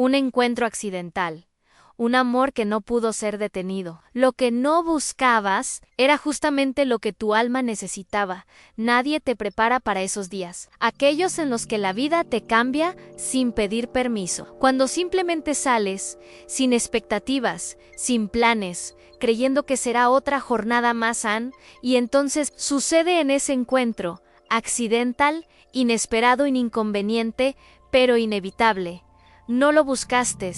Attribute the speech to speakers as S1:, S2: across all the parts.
S1: un encuentro accidental, un amor que no pudo ser detenido. Lo que no buscabas era justamente lo que tu alma necesitaba. Nadie te prepara para esos días, aquellos en los que la vida te cambia sin pedir permiso. Cuando simplemente sales, sin expectativas, sin planes, creyendo que será otra jornada más, y entonces sucede en ese encuentro, accidental, inesperado, inconveniente, pero inevitable. No lo buscaste,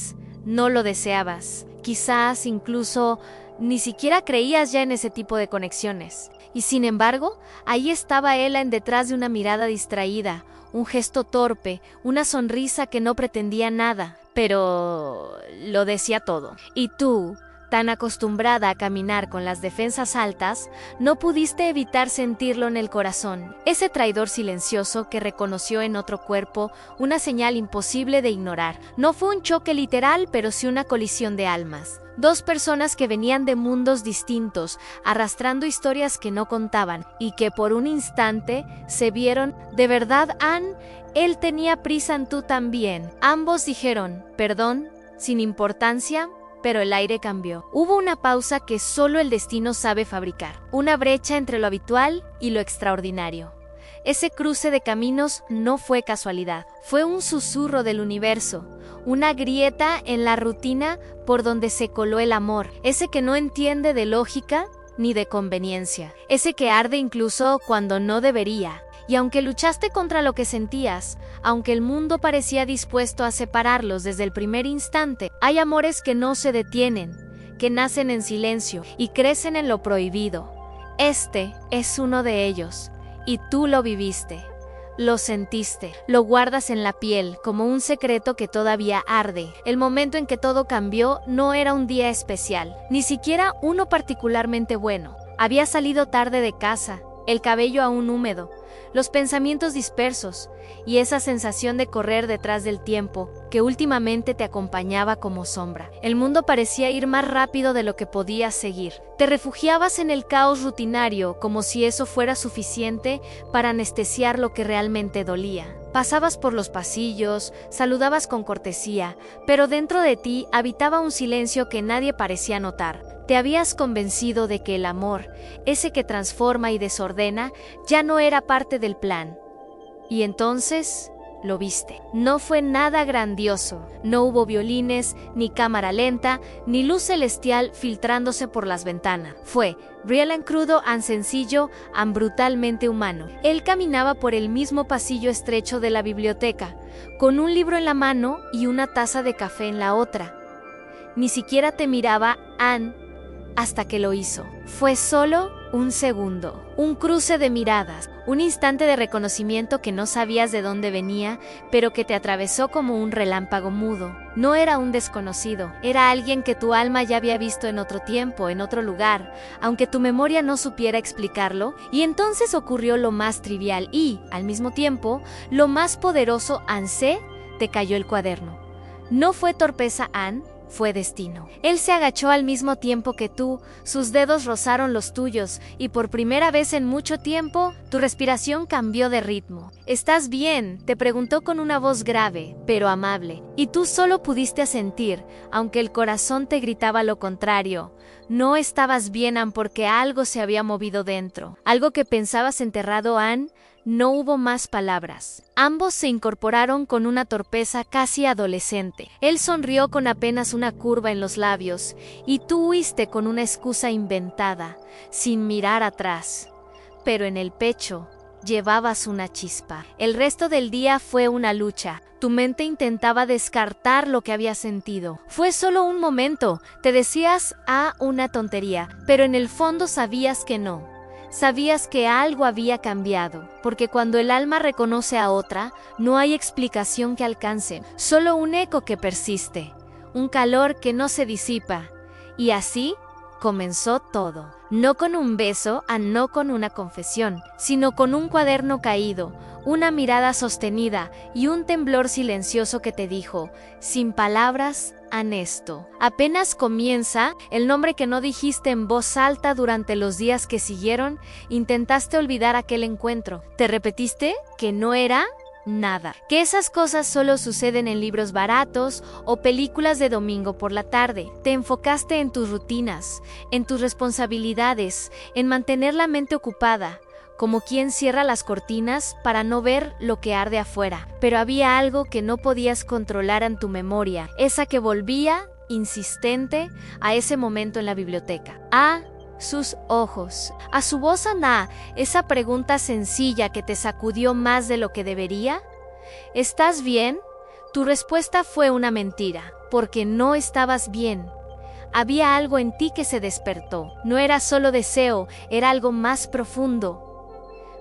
S1: no lo deseabas. Quizás incluso ni siquiera creías ya en ese tipo de conexiones. Y sin embargo, ahí estaba él detrás de una mirada distraída, un gesto torpe, una sonrisa que no pretendía nada, pero lo decía todo. Y tú, tan acostumbrada a caminar con las defensas altas, no pudiste evitar sentirlo en el corazón, ese traidor silencioso que reconoció en otro cuerpo una señal imposible de ignorar. No fue un choque literal, pero sí una colisión de almas. Dos personas que venían de mundos distintos, arrastrando historias que no contaban, y que por un instante se vieron. ¿De verdad, Anne? Él tenía prisa, tú también. Ambos dijeron, perdón, sin importancia. Pero el aire cambió. Hubo una pausa que solo el destino sabe fabricar. Una brecha entre lo habitual y lo extraordinario. Ese cruce de caminos no fue casualidad. Fue un susurro del universo. Una grieta en la rutina por donde se coló el amor. Ese que no entiende de lógica ni de conveniencia. Ese que arde incluso cuando no debería. Y aunque luchaste contra lo que sentías, aunque el mundo parecía dispuesto a separarlos desde el primer instante, hay amores que no se detienen, que nacen en silencio y crecen en lo prohibido. Este es uno de ellos, y tú lo viviste, lo sentiste, lo guardas en la piel como un secreto que todavía arde. El momento en que todo cambió no era un día especial, ni siquiera uno particularmente bueno. Había salido tarde de casa, el cabello aún húmedo, los pensamientos dispersos y esa sensación de correr detrás del tiempo que últimamente te acompañaba como sombra. El mundo parecía ir más rápido de lo que podías seguir. Te refugiabas en el caos rutinario como si eso fuera suficiente para anestesiar lo que realmente dolía. Pasabas por los pasillos, saludabas con cortesía, pero dentro de ti habitaba un silencio que nadie parecía notar. Te habías convencido de que el amor, ese que transforma y desordena, ya no era parte del plan. Y entonces lo viste. No fue nada grandioso. No hubo violines, ni cámara lenta, ni luz celestial filtrándose por las ventanas. Fue real and crudo, and sencillo, and brutalmente humano. Él caminaba por el mismo pasillo estrecho de la biblioteca, con un libro en la mano y una taza de café en la otra. Ni siquiera te miraba, Anne, hasta que lo hizo. Fue solo un segundo, un cruce de miradas, un instante de reconocimiento que no sabías de dónde venía, pero que te atravesó como un relámpago mudo. No era un desconocido, era alguien que tu alma ya había visto en otro tiempo, en otro lugar, aunque tu memoria no supiera explicarlo, y entonces ocurrió lo más trivial y, al mismo tiempo, lo más poderoso. Anse, te cayó el cuaderno. No fue torpeza, Anne. Fue destino. Él se agachó al mismo tiempo que tú, sus dedos rozaron los tuyos, y por primera vez en mucho tiempo, tu respiración cambió de ritmo. ¿Estás bien?, te preguntó con una voz grave, pero amable, y tú solo pudiste asentir, aunque el corazón te gritaba lo contrario. No estabas bien, Anne, porque algo se había movido dentro, algo que pensabas enterrado, Anne. No hubo más palabras. Ambos se incorporaron con una torpeza casi adolescente. Él sonrió con apenas una curva en los labios, y tú huiste con una excusa inventada, sin mirar atrás. Pero en el pecho llevabas una chispa. El resto del día fue una lucha. Tu mente intentaba descartar lo que había sentido. Fue solo un momento. Te decías, una tontería, pero en el fondo sabías que no. Sabías que algo había cambiado, porque cuando el alma reconoce a otra, no hay explicación que alcance, solo un eco que persiste, un calor que no se disipa. Y así comenzó todo. No con un beso, no con una confesión, sino con un cuaderno caído, una mirada sostenida y un temblor silencioso que te dijo, sin palabras, Anesto. Apenas comienza, el nombre que no dijiste en voz alta durante los días que siguieron, intentaste olvidar aquel encuentro. Te repetiste que no era nada. Que esas cosas solo suceden en libros baratos o películas de domingo por la tarde. Te enfocaste en tus rutinas, en tus responsabilidades, en mantener la mente ocupada, como quien cierra las cortinas para no ver lo que arde afuera. Pero había algo que no podías controlar en tu memoria, esa que volvía, insistente, a ese momento en la biblioteca. Sus ojos, a su voz Ana, esa pregunta sencilla que te sacudió más de lo que debería. ¿Estás bien? Tu respuesta fue una mentira, porque no estabas bien. Había algo en ti que se despertó. No era solo deseo, era algo más profundo.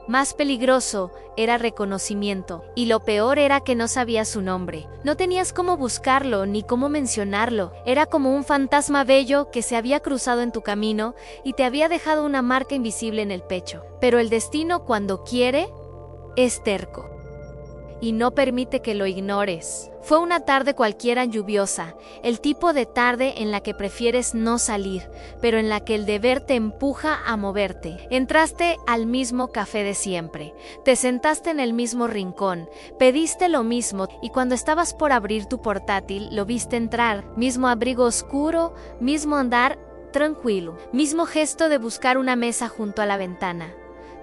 S1: Más peligroso era reconocimiento, y lo peor era que no sabías su nombre. No tenías cómo buscarlo ni cómo mencionarlo. Era como un fantasma bello que se había cruzado en tu camino y te había dejado una marca invisible en el pecho. Pero el destino, cuando quiere, es terco y no permite que lo ignores. Fue una tarde cualquiera lluviosa, el tipo de tarde en la que prefieres no salir, pero en la que el deber te empuja a moverte. Entraste al mismo café de siempre, te sentaste en el mismo rincón, pediste lo mismo y cuando estabas por abrir tu portátil lo viste entrar, mismo abrigo oscuro, mismo andar tranquilo, mismo gesto de buscar una mesa junto a la ventana.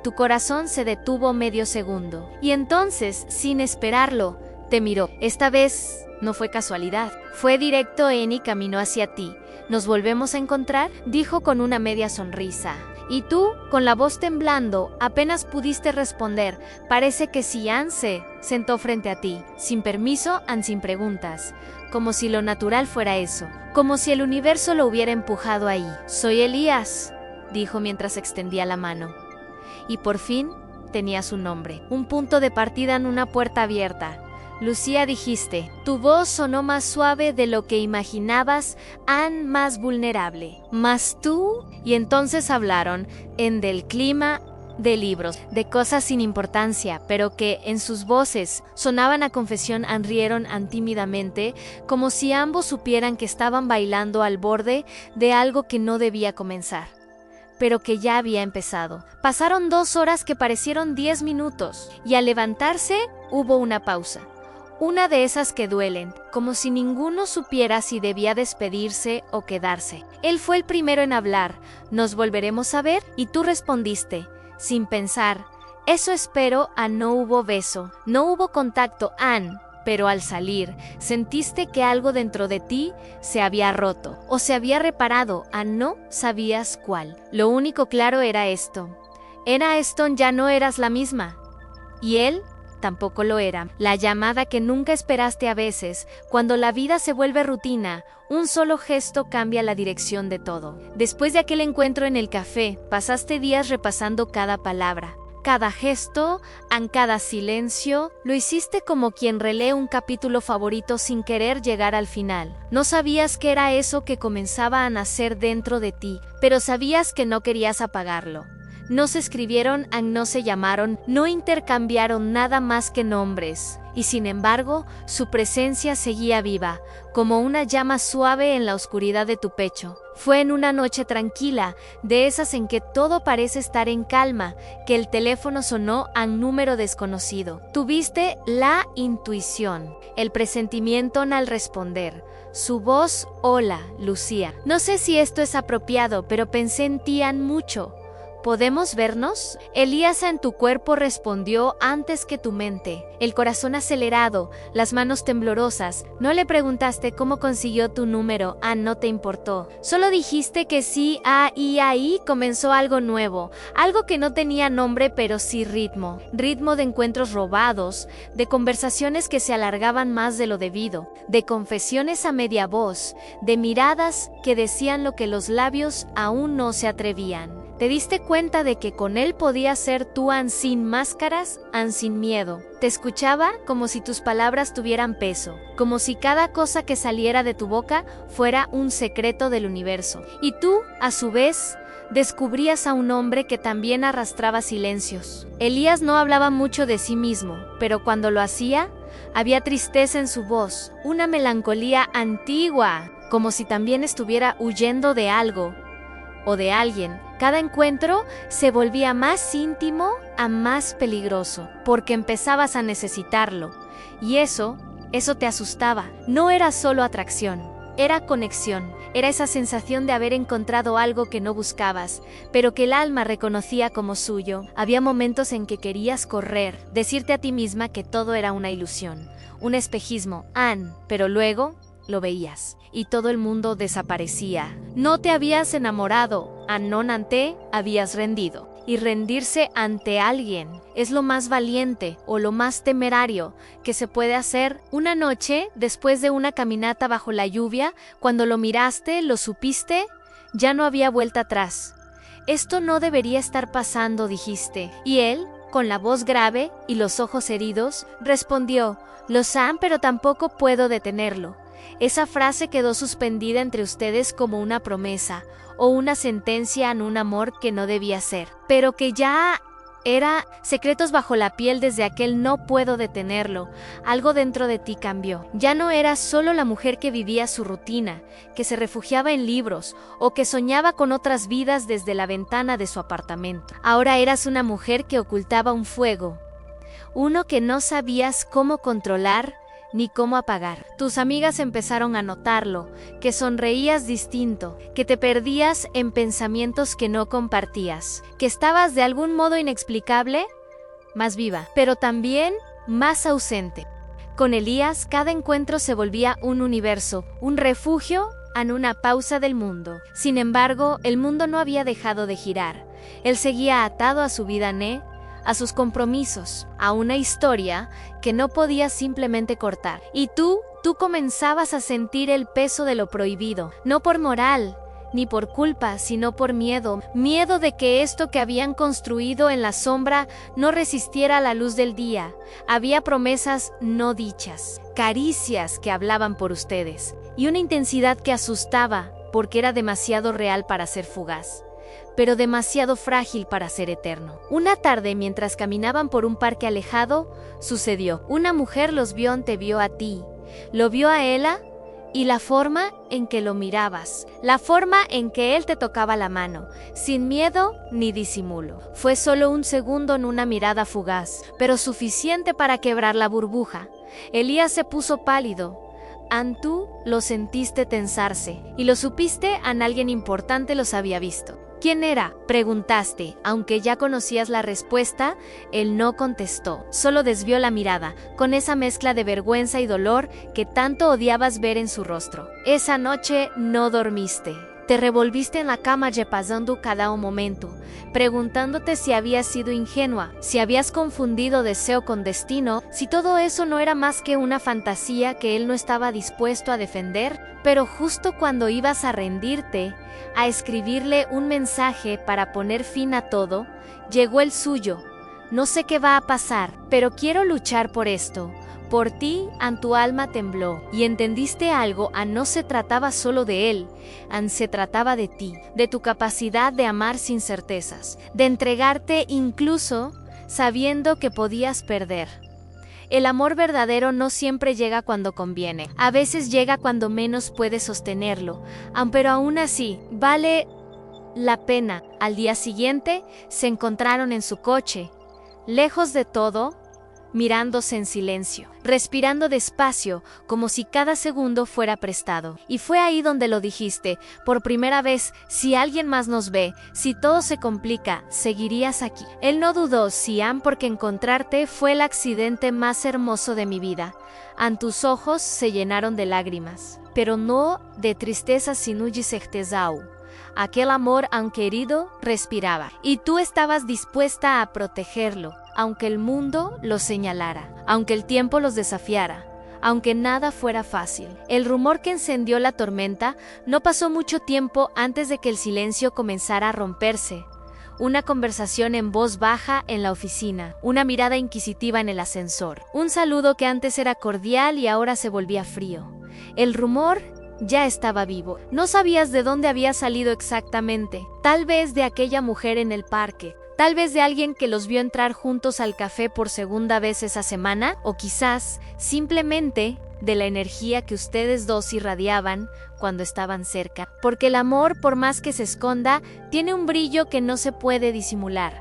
S1: Tu corazón se detuvo medio segundo, y entonces, sin esperarlo, te miró. Esta vez no fue casualidad, fue directo y caminó hacia ti. ¿Nos volvemos a encontrar?, dijo con una media sonrisa. Y tú, con la voz temblando, apenas pudiste responder. Parece que sí. Ann se sentó frente a ti, sin permiso, sin preguntas, como si lo natural fuera eso, como si el universo lo hubiera empujado ahí. Soy Elías, dijo mientras extendía la mano. Y por fin tenía su nombre. Un punto de partida en una puerta abierta. Lucía, dijiste. Tu voz sonó más suave de lo que imaginabas, Ann más vulnerable. Más tú. Y entonces hablaron del clima, de libros, de cosas sin importancia, pero que en sus voces sonaban a confesión. Rieron tímidamente, como si ambos supieran que estaban bailando al borde de algo que no debía comenzar, pero que ya había empezado. Pasaron 2 horas que parecieron 10 minutos, y al levantarse hubo una pausa. Una de esas que duelen, como si ninguno supiera si debía despedirse o quedarse. Él fue el primero en hablar. ¿Nos volveremos a ver? Y tú respondiste, sin pensar, eso espero. No hubo beso, no hubo contacto, Ann. Pero al salir, sentiste que algo dentro de ti se había roto, o se había reparado, no sabías cuál. Lo único claro era esto. Ya no eras la misma. Y él tampoco lo era. La llamada que nunca esperaste. A veces, cuando la vida se vuelve rutina, un solo gesto cambia la dirección de todo. Después de aquel encuentro en el café, pasaste días repasando cada palabra, cada gesto, cada silencio. Lo hiciste como quien relee un capítulo favorito sin querer llegar al final. No sabías qué era eso que comenzaba a nacer dentro de ti, pero sabías que no querías apagarlo. No se escribieron, no se llamaron, no intercambiaron nada más que nombres. Y sin embargo, su presencia seguía viva, como una llama suave en la oscuridad de tu pecho. Fue en una noche tranquila, de esas en que todo parece estar en calma, que el teléfono sonó a un número desconocido. Tuviste la intuición, el presentimiento al responder. Su voz, hola, Lucía. No sé si esto es apropiado, pero pensé en ti mucho. ¿Podemos vernos? Elías, en tu cuerpo respondió antes que tu mente. El corazón acelerado, las manos temblorosas. No le preguntaste cómo consiguió tu número, no te importó. Solo dijiste que sí, y ahí comenzó algo nuevo. Algo que no tenía nombre, pero sí ritmo. Ritmo de encuentros robados, de conversaciones que se alargaban más de lo debido, de confesiones a media voz, de miradas que decían lo que los labios aún no se atrevían. Te diste cuenta de que con él podías ser tú, sin máscaras, sin miedo. Te escuchaba como si tus palabras tuvieran peso, como si cada cosa que saliera de tu boca fuera un secreto del universo. Y tú, a su vez, descubrías a un hombre que también arrastraba silencios. Elías no hablaba mucho de sí mismo, pero cuando lo hacía, había tristeza en su voz, una melancolía antigua, como si también estuviera huyendo de algo o de alguien Cada encuentro se volvía más íntimo a más peligroso, porque empezabas a necesitarlo. Y eso te asustaba. No era solo atracción, era conexión. Era esa sensación de haber encontrado algo que no buscabas, pero que el alma reconocía como suyo. Había momentos en que querías correr, decirte a ti misma que todo era una ilusión, un espejismo, pero luego lo veías y todo el mundo desaparecía. No te habías enamorado, non ante habías rendido. Y rendirse ante alguien es lo más valiente o lo más temerario que se puede hacer. Una noche, después de una caminata bajo la lluvia, cuando lo miraste, lo supiste, ya no había vuelta atrás. Esto no debería estar pasando, dijiste. Y él, con la voz grave y los ojos heridos, respondió: lo sé, pero tampoco puedo detenerlo. Esa frase quedó suspendida entre ustedes como una promesa o una sentencia en un amor que no debía ser, pero que ya era secretos bajo la piel desde aquel no puedo detenerlo. Algo dentro de ti cambió. Ya no eras solo la mujer que vivía su rutina, que se refugiaba en libros o que soñaba con otras vidas desde la ventana de su apartamento. Ahora eras una mujer que ocultaba un fuego, uno que no sabías cómo controlar ni cómo apagar. Tus amigas empezaron a notarlo, que sonreías distinto, que te perdías en pensamientos que no compartías, que estabas de algún modo inexplicable, más viva, pero también más ausente. Con Elías, cada encuentro se volvía un universo, un refugio en una pausa del mundo. Sin embargo, el mundo no había dejado de girar. Él seguía atado a su vida, a sus compromisos, a una historia que no podía simplemente cortar. Y tú comenzabas a sentir el peso de lo prohibido, no por moral, ni por culpa, sino por miedo. Miedo de que esto que habían construido en la sombra no resistiera a la luz del día. Había promesas no dichas, caricias que hablaban por ustedes, y una intensidad que asustaba porque era demasiado real para ser fugaz, pero demasiado frágil para ser eterno. Una tarde, mientras caminaban por un parque alejado, sucedió. Una mujer los vio, te vio a ti, lo vio a Ela, y la forma en que lo mirabas, la forma en que él te tocaba la mano, sin miedo ni disimulo. Fue solo un segundo en una mirada fugaz, pero suficiente para quebrar la burbuja. Elías se puso pálido. Tú lo sentiste tensarse, y lo supiste, alguien importante los había visto. ¿Quién era?, preguntaste. Aunque ya conocías la respuesta, él no contestó. Solo desvió la mirada, con esa mezcla de vergüenza y dolor que tanto odiabas ver en su rostro. Esa noche no dormiste. Te revolviste en la cama repasando cada momento, preguntándote si habías sido ingenua, si habías confundido deseo con destino, si todo eso no era más que una fantasía que él no estaba dispuesto a defender. Pero justo cuando ibas a rendirte, a escribirle un mensaje para poner fin a todo, llegó el suyo. No sé qué va a pasar, pero quiero luchar por esto. Por ti, tu alma tembló, y entendiste algo. No se trataba solo de él, se trataba de ti, de tu capacidad de amar sin certezas, de entregarte incluso sabiendo que podías perder. El amor verdadero no siempre llega cuando conviene, a veces llega cuando menos puedes sostenerlo, pero aún así, vale la pena. Al día siguiente, se encontraron en su coche, lejos de todo, mirándose en silencio, respirando despacio, como si cada segundo fuera prestado. Y fue ahí donde lo dijiste, por primera vez: si alguien más nos ve, si todo se complica, seguirías aquí. Él no dudó, Siam, porque encontrarte fue el accidente más hermoso de mi vida. Tus ojos se llenaron de lágrimas, pero no de tristeza, sino de certeza. Aquel amor, aunque herido, respiraba, y tú estabas dispuesta a protegerlo, aunque el mundo los señalara, aunque el tiempo los desafiara, aunque nada fuera fácil. El rumor que encendió la tormenta no pasó mucho tiempo antes de que el silencio comenzara a romperse. Una conversación en voz baja en la oficina, una mirada inquisitiva en el ascensor, un saludo que antes era cordial y ahora se volvía frío. El rumor ya estaba vivo. No sabías de dónde había salido exactamente. Tal vez de aquella mujer en el parque, tal vez de alguien que los vio entrar juntos al café por segunda vez esa semana, o quizás simplemente de la energía que ustedes dos irradiaban cuando estaban cerca, porque el amor, por más que se esconda, tiene un brillo que no se puede disimular.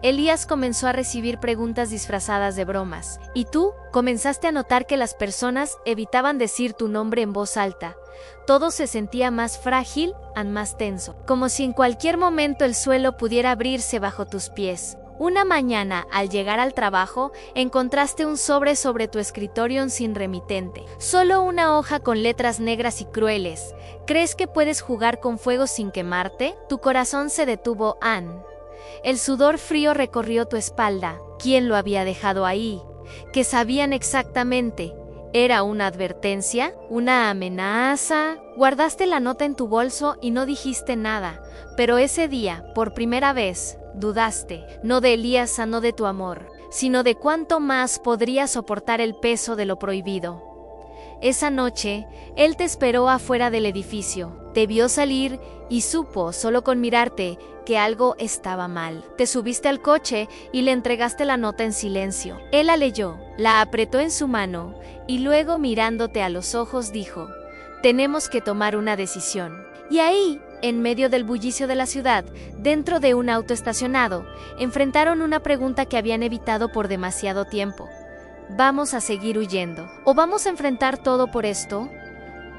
S1: Elías comenzó a recibir preguntas disfrazadas de bromas, y tú comenzaste a notar que las personas evitaban decir tu nombre en voz alta. Todo se sentía más frágil y más tenso, como si en cualquier momento el suelo pudiera abrirse bajo tus pies. Una mañana, al llegar al trabajo, encontraste un sobre tu escritorio sin remitente. Solo una hoja con letras negras y crueles. ¿Crees que puedes jugar con fuego sin quemarte? Tu corazón se detuvo, Ann. El sudor frío recorrió tu espalda. ¿Quién lo había dejado ahí? ¿Qué sabían exactamente? ¿Era una advertencia? ¿Una amenaza? Guardaste la nota en tu bolso y no dijiste nada. Pero ese día, por primera vez, dudaste, no de Elías, no de tu amor, sino de cuánto más podrías soportar el peso de lo prohibido. Esa noche, él te esperó afuera del edificio, te vio salir y supo, solo con mirarte, que algo estaba mal. Te subiste al coche y le entregaste la nota en silencio. Él la leyó, la apretó en su mano y luego, mirándote a los ojos, dijo: «Tenemos que tomar una decisión». Y ahí, en medio del bullicio de la ciudad, dentro de un auto estacionado, enfrentaron una pregunta que habían evitado por demasiado tiempo. ¿Vamos a seguir huyendo? ¿O vamos a enfrentar todo por esto?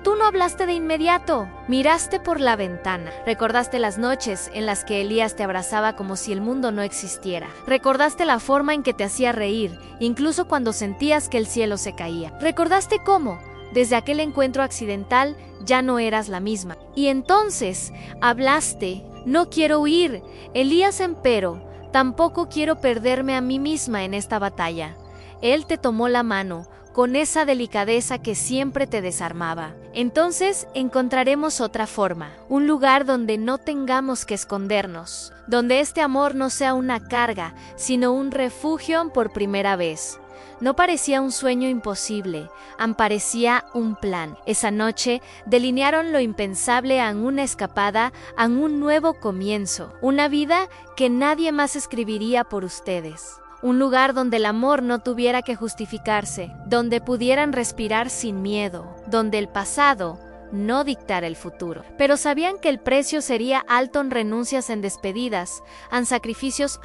S1: Tú no hablaste de inmediato. Miraste por la ventana. Recordaste las noches en las que Elías te abrazaba como si el mundo no existiera. Recordaste la forma en que te hacía reír, incluso cuando sentías que el cielo se caía. Recordaste cómo, desde aquel encuentro accidental, ya no eras la misma. Y entonces, hablaste. No quiero huir, Elías, empero tampoco quiero perderme a mí misma en esta batalla. Él te tomó la mano, con esa delicadeza que siempre te desarmaba. Entonces encontraremos otra forma, un lugar donde no tengamos que escondernos, donde este amor no sea una carga, sino un refugio por primera vez. No parecía un sueño imposible, parecía un plan. Esa noche delinearon lo impensable en una escapada, en un nuevo comienzo, una vida que nadie más escribiría por ustedes. Un lugar donde el amor no tuviera que justificarse, donde pudieran respirar sin miedo, donde el pasado no dictara el futuro. Pero sabían que el precio sería alto en renuncias, en despedidas, en sacrificios,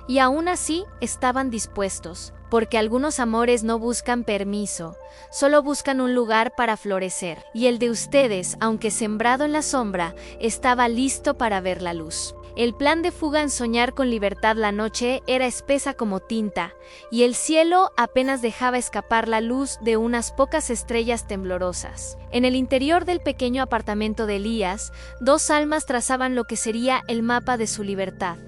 S1: y aún así estaban dispuestos, porque algunos amores no buscan permiso, solo buscan un lugar para florecer, y el de ustedes, aunque sembrado en la sombra, estaba listo para ver la luz. El plan de fuga en soñar con libertad la noche era espesa como tinta, y el cielo apenas dejaba escapar la luz de unas pocas estrellas temblorosas. En el interior del pequeño apartamento de Elías, dos almas trazaban lo que sería el mapa de su libertad.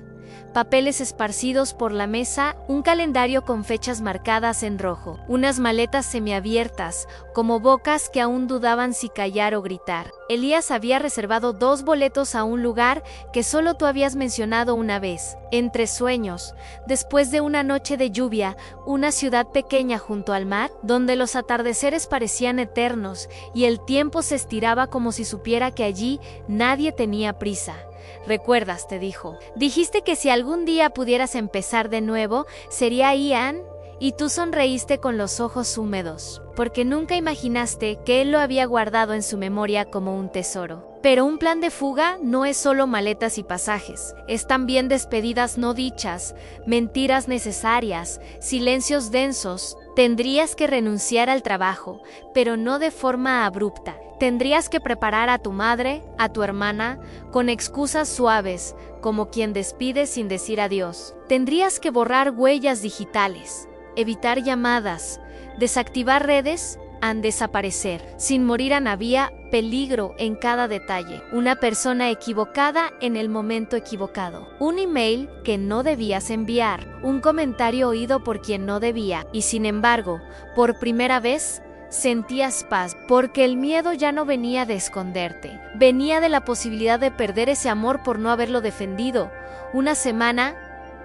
S1: Papeles esparcidos por la mesa, un calendario con fechas marcadas en rojo, unas maletas semiabiertas, como bocas que aún dudaban si callar o gritar. Elías había reservado 2 boletos a un lugar que solo tú habías mencionado una vez, entre sueños, después de una noche de lluvia, una ciudad pequeña junto al mar, donde los atardeceres parecían eternos y el tiempo se estiraba como si supiera que allí nadie tenía prisa. ¿Recuerdas?, te dijo. Dijiste que si algún día pudieras empezar de nuevo, sería ahí, Ann. Y tú sonreíste con los ojos húmedos, porque nunca imaginaste que él lo había guardado en su memoria como un tesoro. Pero un plan de fuga no es solo maletas y pasajes, es también despedidas no dichas, mentiras necesarias, silencios densos. Tendrías que renunciar al trabajo, pero no de forma abrupta. Tendrías que preparar a tu madre, a tu hermana, con excusas suaves, como quien despide sin decir adiós. Tendrías que borrar huellas digitales, evitar llamadas, desactivar redes, desaparecer. Sin morir había peligro en cada detalle. Una persona equivocada en el momento equivocado. Un email que no debías enviar. Un comentario oído por quien no debía. Y sin embargo, por primera vez, sentías paz, porque el miedo ya no venía de esconderte. Venía de la posibilidad de perder ese amor por no haberlo defendido. Una semana,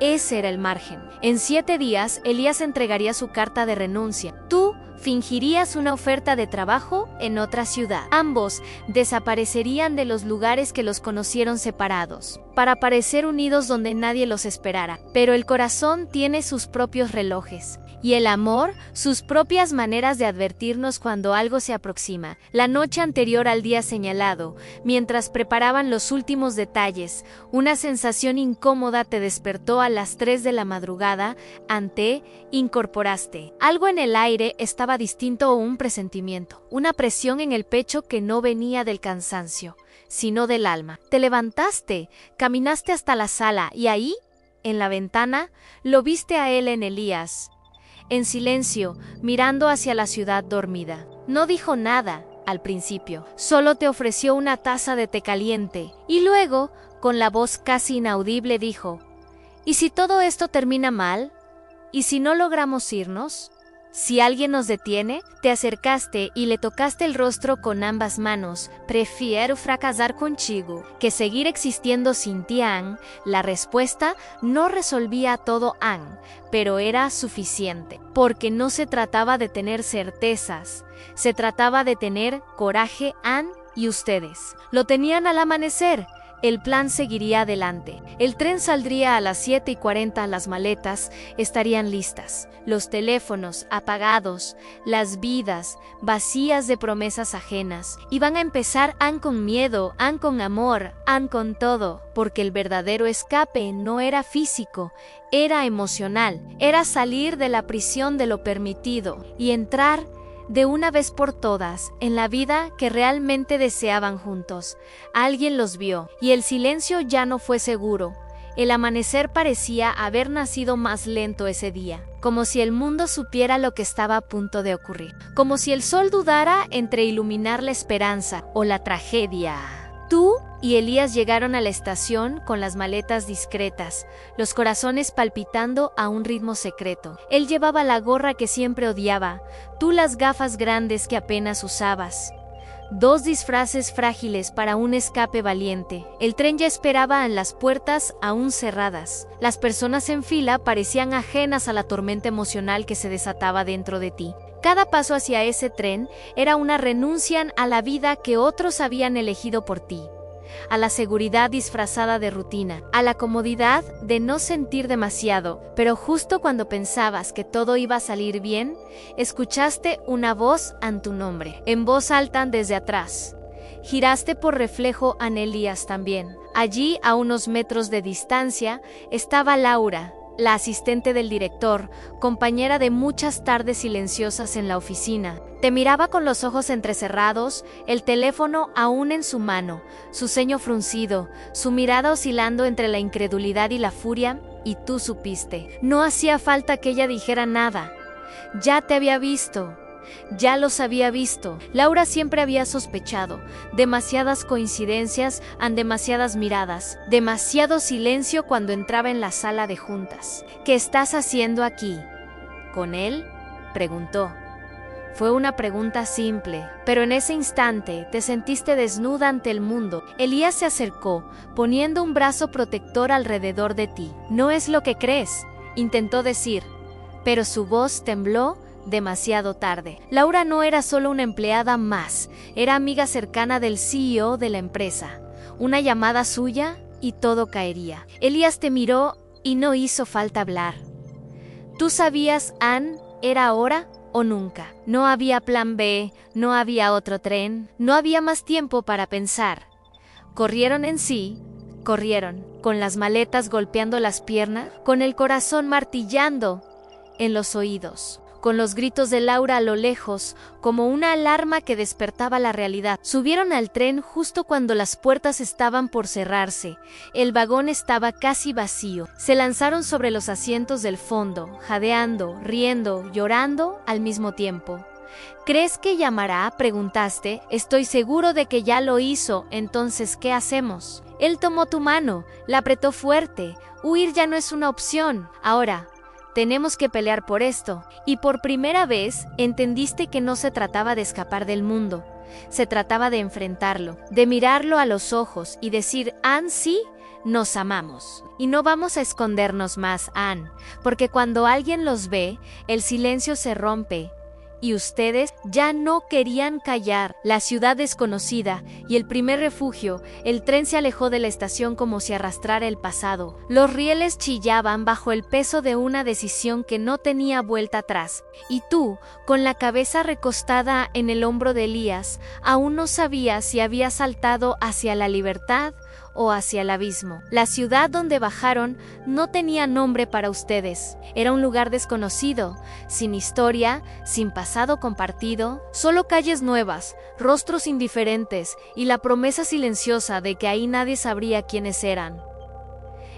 S1: ese era el margen. En 7 días, Elías entregaría su carta de renuncia. Tú fingirías una oferta de trabajo en otra ciudad. Ambos desaparecerían de los lugares que los conocieron separados, para parecer unidos donde nadie los esperara. Pero el corazón tiene sus propios relojes, Y el amor, sus propias maneras de advertirnos cuando algo se aproxima. La noche anterior al día señalado, mientras preparaban los últimos detalles, una sensación incómoda te despertó a las 3 de la madrugada. Incorporaste. Algo en el aire estaba distinto a un presentimiento, una presión en el pecho que no venía del cansancio, sino del alma. Te levantaste, caminaste hasta la sala y ahí, en la ventana, lo viste a él en Elías. En silencio, mirando hacia la ciudad dormida. No dijo nada al principio, solo te ofreció una taza de té caliente, y luego, con la voz casi inaudible, dijo: ¿y si todo esto termina mal? ¿Y si no logramos irnos? Si alguien nos detiene, te acercaste y le tocaste el rostro con ambas manos. Prefiero fracasar contigo que seguir existiendo sin ti, Ann. La respuesta no resolvía todo, Ann, pero era suficiente, porque no se trataba de tener certezas, se trataba de tener coraje. Ann y ustedes lo tenían al amanecer. El plan seguiría adelante. El tren saldría a las 7:40, las maletas estarían listas, los teléfonos apagados, las vidas vacías de promesas ajenas. Iban a empezar, Ann con miedo, Ann con amor, Ann con todo, porque el verdadero escape no era físico, era emocional, era salir de la prisión de lo permitido y entrar de una vez por todas en la vida que realmente deseaban juntos. Alguien los vio, y el silencio ya no fue seguro. El amanecer parecía haber nacido más lento ese día, como si el mundo supiera lo que estaba a punto de ocurrir, como si el sol dudara entre iluminar la esperanza o la tragedia. Tú y Elías llegaron a la estación con las maletas discretas, los corazones palpitando a un ritmo secreto. Él llevaba la gorra que siempre odiaba, tú las gafas grandes que apenas usabas. Dos disfraces frágiles para un escape valiente. El tren ya esperaba en las puertas aún cerradas. Las personas en fila parecían ajenas a la tormenta emocional que se desataba dentro de ti. Cada paso hacia ese tren era una renuncia a la vida que otros habían elegido por ti, a la seguridad disfrazada de rutina, a la comodidad de no sentir demasiado. Pero justo cuando pensabas que todo iba a salir bien, escuchaste una voz en tu nombre, en voz alta desde atrás. Giraste por reflejo a Elías también. Allí, a unos metros de distancia, estaba Laura, la asistente del director, compañera de muchas tardes silenciosas en la oficina. Te miraba con los ojos entrecerrados, el teléfono aún en su mano, su ceño fruncido, su mirada oscilando entre la incredulidad y la furia, y tú supiste. No hacía falta que ella dijera nada. Ya te había visto. Ya los había visto. Laura siempre había sospechado. Demasiadas coincidencias en demasiadas miradas. Demasiado silencio cuando entraba en la sala de juntas. ¿Qué estás haciendo aquí? ¿Con él?, preguntó. Fue una pregunta simple, pero en ese instante te sentiste desnuda ante el mundo. Elías se acercó, poniendo un brazo protector alrededor de ti. No es lo que crees, intentó decir, pero su voz tembló demasiado tarde. Laura no era solo una empleada más, era amiga cercana del CEO de la empresa. Una llamada suya y todo caería. Elías te miró y no hizo falta hablar. Tú sabías, Ann, era ahora o nunca. No había plan B, no había otro tren, no había más tiempo para pensar. Corrieron en sí, corrieron, con las maletas golpeando las piernas, con el corazón martillando en los oídos, con los gritos de Laura a lo lejos, como una alarma que despertaba la realidad. Subieron al tren justo cuando las puertas estaban por cerrarse. El vagón estaba casi vacío. Se lanzaron sobre los asientos del fondo, jadeando, riendo, llorando al mismo tiempo. ¿Crees que llamará?, preguntaste. Estoy seguro de que ya lo hizo. Entonces, ¿qué hacemos? Él tomó tu mano, la apretó fuerte. Huir ya no es una opción. Ahora, tenemos que pelear por esto. Y por primera vez entendiste que no se trataba de escapar del mundo. Se trataba de enfrentarlo, de mirarlo a los ojos y decir, Ann, sí, nos amamos. Y no vamos a escondernos más, Ann, porque cuando alguien los ve, el silencio se rompe y ustedes ya no querían callar. La ciudad desconocida y el primer refugio, el tren se alejó de la estación como si arrastrara el pasado. Los rieles chillaban bajo el peso de una decisión que no tenía vuelta atrás. Y tú, con la cabeza recostada en el hombro de Elías, aún no sabías si había saltado hacia la libertad o hacia el abismo. La ciudad donde bajaron no tenía nombre para ustedes. Era un lugar desconocido, sin historia, sin pasado compartido, solo calles nuevas, rostros indiferentes y la promesa silenciosa de que ahí nadie sabría quiénes eran.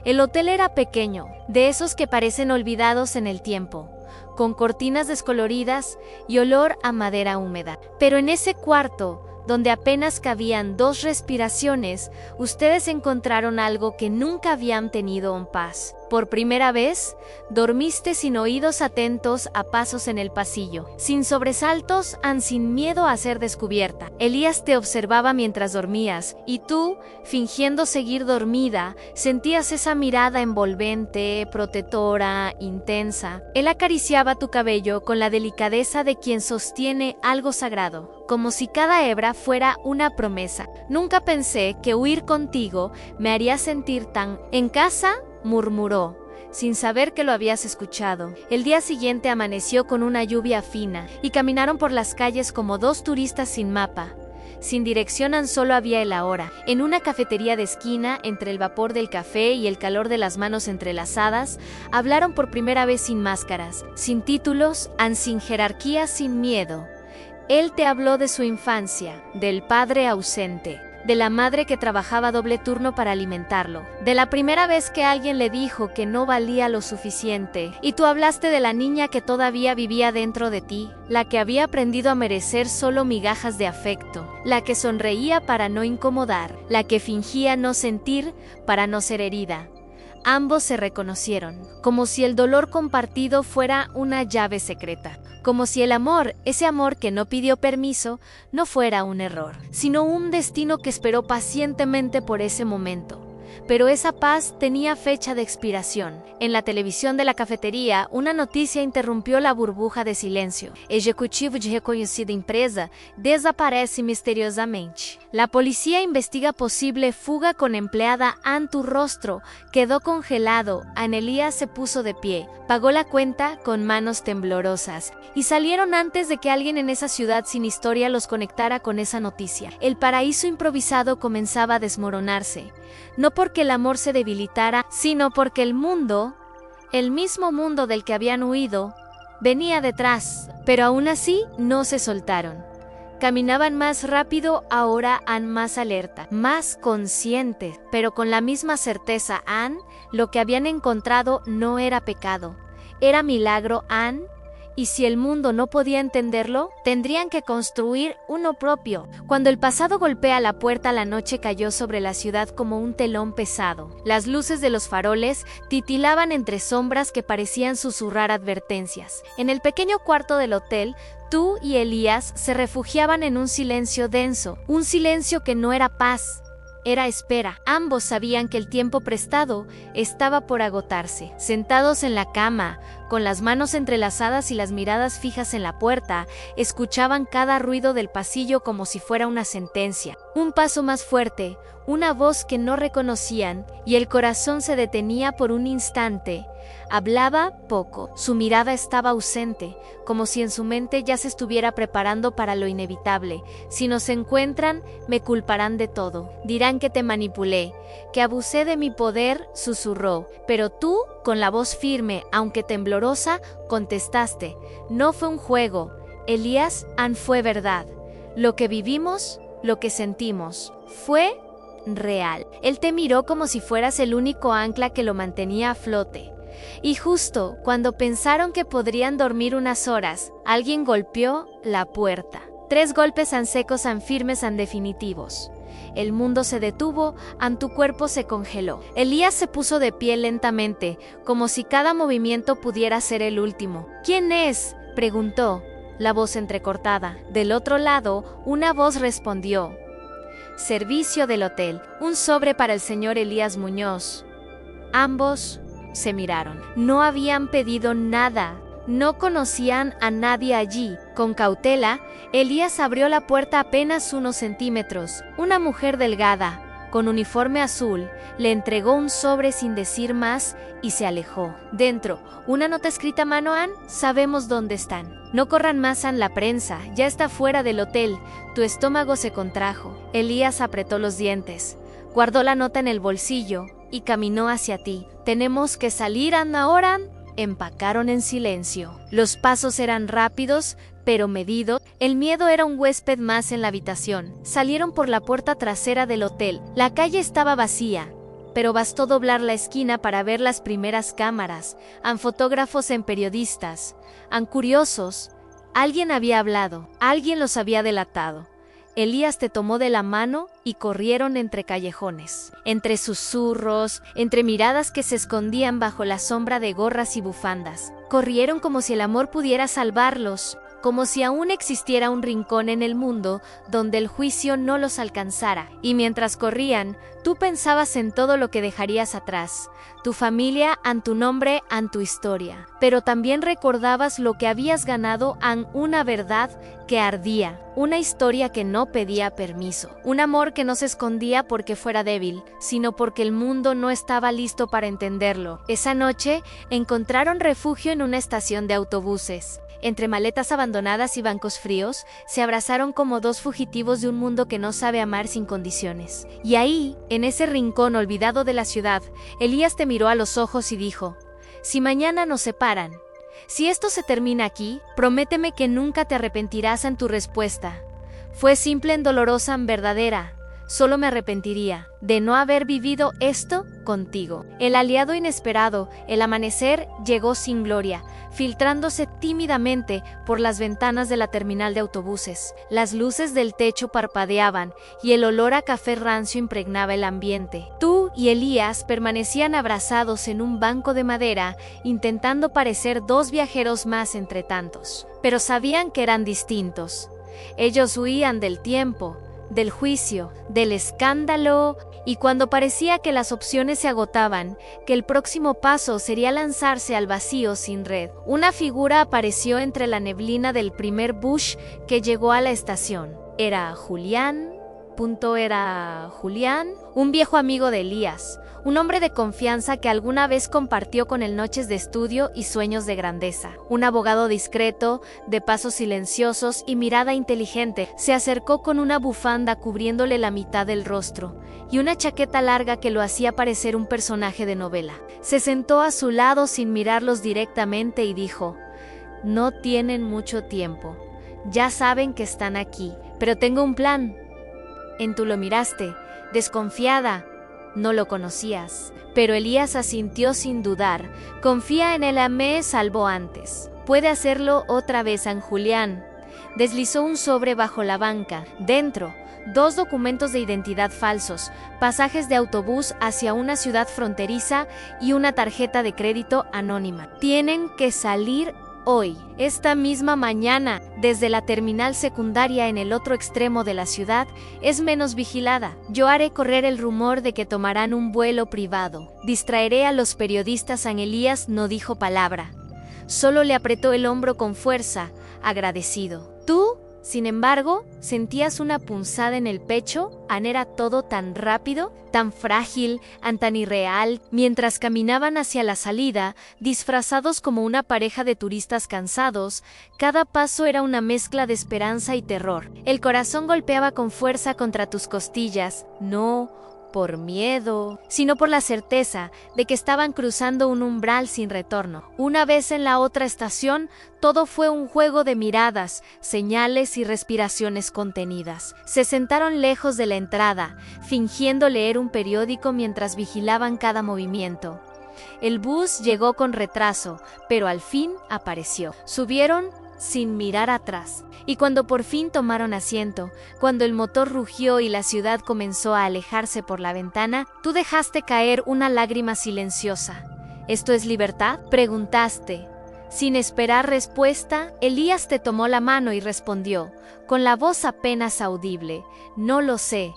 S1: El hotel era pequeño, de esos que parecen olvidados en el tiempo, con cortinas descoloridas y olor a madera húmeda. Pero en ese cuarto, donde apenas cabían 2 respiraciones, ustedes encontraron algo que nunca habían tenido en paz. Por primera vez, dormiste sin oídos atentos a pasos en el pasillo, sin sobresaltos, sin miedo a ser descubierta. Elías te observaba mientras dormías, y tú, fingiendo seguir dormida, sentías esa mirada envolvente, protectora, intensa. Él acariciaba tu cabello con la delicadeza de quien sostiene algo sagrado, como si cada hebra fuera una promesa. Nunca pensé que huir contigo me haría sentir tan en casa, murmuró, sin saber que lo habías escuchado. El día siguiente amaneció con una lluvia fina, y caminaron por las calles como 2 turistas sin mapa. Sin dirección, solo había el ahora. En una cafetería de esquina, entre el vapor del café y el calor de las manos entrelazadas, hablaron por primera vez sin máscaras, sin títulos, sin jerarquía, sin miedo. Él te habló de su infancia, del padre ausente, de la madre que trabajaba doble turno para alimentarlo, de la primera vez que alguien le dijo que no valía lo suficiente, y tú hablaste de la niña que todavía vivía dentro de ti, la que había aprendido a merecer solo migajas de afecto, la que sonreía para no incomodar, la que fingía no sentir para no ser herida. Ambos se reconocieron, como si el dolor compartido fuera una llave secreta, como si el amor, ese amor que no pidió permiso, no fuera un error, sino un destino que esperó pacientemente por ese momento. Pero esa paz tenía fecha de expiración. En la televisión de la cafetería, una noticia interrumpió la burbuja de silencio. Ejecutivo de reconhecida empresa desaparece misteriosamente. La policía investiga posible fuga con empleada. Tu rostro quedó congelado. Elías se puso de pie, pagó la cuenta con manos temblorosas, y salieron antes de que alguien en esa ciudad sin historia los conectara con esa noticia. El paraíso improvisado comenzaba a desmoronarse. No porque el amor se debilitara, sino porque el mundo, el mismo mundo del que habían huido, venía detrás. Pero aún así no se soltaron. Caminaban más rápido, ahora más alerta, más conscientes, pero con la misma certeza. Lo que habían encontrado no era pecado, era milagro. Y si el mundo no podía entenderlo, tendrían que construir uno propio. Cuando el pasado golpea la puerta, la noche cayó sobre la ciudad como un telón pesado. Las luces de los faroles titilaban entre sombras que parecían susurrar advertencias. En el pequeño cuarto del hotel, tú y Elías se refugiaban en un silencio denso, un silencio que no era paz, era espera. Ambos sabían que el tiempo prestado estaba por agotarse. Sentados en la cama, con las manos entrelazadas y las miradas fijas en la puerta, escuchaban cada ruido del pasillo como si fuera una sentencia. Un paso más fuerte, una voz que no reconocían, y el corazón se detenía por un instante. Hablaba poco, su mirada estaba ausente, como si en su mente ya se estuviera preparando para lo inevitable. Si nos encuentran, me culparán de todo. Dirán que te manipulé, que abusé de mi poder, susurró. Pero tú, con la voz firme, aunque temblorosa, contestaste: no fue un juego, Elías, fue verdad. Lo que vivimos, lo que sentimos, fue real. Él te miró como si fueras el único ancla que lo mantenía a flote. Y justo cuando pensaron que podrían dormir unas horas, alguien golpeó la puerta. 3 golpes secos, firmes, definitivos. El mundo se detuvo, tu cuerpo se congeló. Elías se puso de pie lentamente, como si cada movimiento pudiera ser el último. ¿Quién es?, preguntó, la voz entrecortada. Del otro lado, una voz respondió: servicio del hotel, un sobre para el señor Elías Muñoz. Ambos se miraron. No habían pedido nada, No conocían a nadie allí. Con cautela, Elías abrió la puerta apenas unos centímetros. Una mujer delgada, con uniforme azul, le entregó un sobre sin decir más y se alejó. Dentro, una nota escrita a mano: Ann, sabemos dónde están. No corran más, Ann, la prensa ya está fuera del hotel. Tu estómago se contrajo. Elías apretó los dientes, guardó la nota en el bolsillo y caminó hacia ti. Tenemos que salir, Ann, ahora. Empacaron en silencio. Los pasos eran rápidos, pero medidos. El miedo era un huésped más en la habitación. Salieron por la puerta trasera del hotel. La calle estaba vacía, pero bastó doblar la esquina para ver las primeras cámaras. Han fotógrafos, en periodistas, han curiosos. Alguien había hablado, alguien los había delatado. Elías te tomó de la mano y corrieron entre callejones, entre susurros, entre miradas que se escondían bajo la sombra de gorras y bufandas. Corrieron como si el amor pudiera salvarlos, como si aún existiera un rincón en el mundo donde el juicio no los alcanzara. Y mientras corrían, tú pensabas en todo lo que dejarías atrás, tu familia, en tu nombre, en tu historia. Pero también recordabas lo que habías ganado, en una verdad que ardía, una historia que no pedía permiso, un amor que no se escondía porque fuera débil, sino porque el mundo no estaba listo para entenderlo. Esa noche encontraron refugio en una estación de autobuses. Entre maletas abandonadas y bancos fríos, se abrazaron como dos fugitivos de un mundo que no sabe amar sin condiciones. Y ahí, en ese rincón olvidado de la ciudad, Elías te miró a los ojos y dijo: si mañana nos separan, si esto se termina aquí, prométeme que nunca te arrepentirás. En tu respuesta fue simple, en dolorosa, en verdadera. Solo me arrepentiría de no haber vivido esto contigo. El aliado inesperado, el amanecer, llegó sin gloria, filtrándose tímidamente por las ventanas de la terminal de autobuses. Las luces del techo parpadeaban y el olor a café rancio impregnaba el ambiente. Tú y Elías permanecían abrazados en un banco de madera, intentando parecer dos viajeros más entre tantos. Pero sabían que eran distintos. Ellos huían del tiempo, del juicio, del escándalo, y cuando parecía que las opciones se agotaban, que el próximo paso sería lanzarse al vacío sin red, una figura apareció entre la neblina del primer bus que llegó a la estación. Era Julián, un viejo amigo de Elías, un hombre de confianza que alguna vez compartió con él noches de estudio y sueños de grandeza. Un abogado discreto, de pasos silenciosos y mirada inteligente, se acercó con una bufanda cubriéndole la mitad del rostro y una chaqueta larga que lo hacía parecer un personaje de novela. Se sentó a su lado sin mirarlos directamente y dijo: no tienen mucho tiempo. Ya saben que están aquí, pero tengo un plan. Tú lo miraste, desconfiada. No lo conocías, pero Elías asintió sin dudar. Confía en él, me salvó antes. Puede hacerlo otra vez, San Julián. Deslizó un sobre bajo la banca. Dentro, 2 documentos de identidad falsos, pasajes de autobús hacia una ciudad fronteriza y una tarjeta de crédito anónima. Tienen que salir hoy, esta misma mañana, desde la terminal secundaria en el otro extremo de la ciudad. Es menos vigilada. Yo haré correr el rumor de que tomarán un vuelo privado. Distraeré a los periodistas. San Elías no dijo palabra. Solo le apretó el hombro con fuerza, agradecido. Tú, sin embargo, sentías una punzada en el pecho. Era todo tan rápido, tan frágil, tan irreal. Mientras caminaban hacia la salida, disfrazados como una pareja de turistas cansados, cada paso era una mezcla de esperanza y terror. El corazón golpeaba con fuerza contra tus costillas, no por miedo, sino por la certeza de que estaban cruzando un umbral sin retorno. Una vez en la otra estación, todo fue un juego de miradas, señales y respiraciones contenidas. Se sentaron lejos de la entrada, fingiendo leer un periódico mientras vigilaban cada movimiento. El bus llegó con retraso, pero al fin apareció. Subieron sin mirar atrás, y cuando por fin tomaron asiento, cuando el motor rugió y la ciudad comenzó a alejarse por la ventana, tú dejaste caer una lágrima silenciosa. ¿Esto es libertad?, preguntaste. Sin esperar respuesta, Elías te tomó la mano y respondió, con la voz apenas audible, no lo sé,